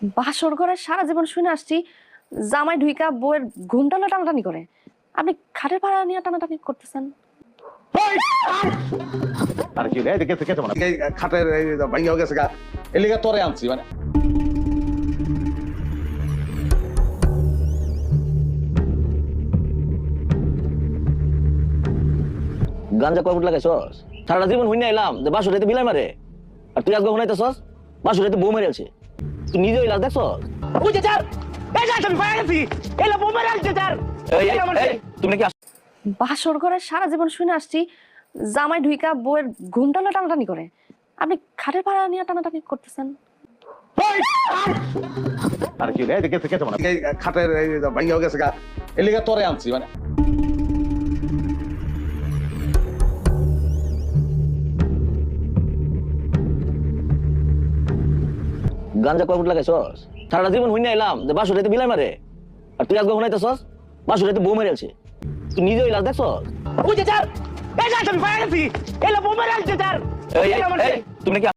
বাসর ঘরে সারা জীবন শুনে আসছি জামাই ঢুইকা বউয়ের ঘুমটানো টানাটানি করে, আপনি খাটের ভাড়া নিয়ে টানাটানি করতেছেন। আর কি রে দেখে থেকে মানে এই খাটের ভাঙিয়া গেছে গা এর লিগা তোরে আনছি মানে গাঞ্জা কয় ফুট লাগাইছস? সারাটা জীবন হইনা এলাম যে বাসুরাইতে বিলাই মারে, আর তুই আজকে শুনাইতেছস বাসুরাইতে বউ মেরে আছে। তুই নিজে হইলাস দেখছস? ওই যে স্যার এই যে আমি পায়ে গেছি এলা বোমার আনছে স্যার তুমি নাকি বাসর ঘরে সারা জীবন শুনে আসছি জামাই ঢুইকা বউয়ের ঘুমটানো টানাটানি করে, আপনি খাটের ভাড়া নিয়ে টানাটানি করতেছেন। আর কি রে দেখে থেকে মানে এই খাটের ভাঙিয়া গেছে গা এর লিগা তোরে আনছি মানে গাঞ্জা কয় ফুট লাগাইছস? সারাটা জীবন হইনা এলাম যে বাসুরাইতে বিলাই মারে, আর তুই আজকে শুনাইতেছস বাসুরাইতে বউ মেরে আছে। তুই নিজে হইলাস দেখছস? ওই যে স্যার এই যে আমি পায়ে গেছি এলা বোমার আনছে স্যার তুমি নাকি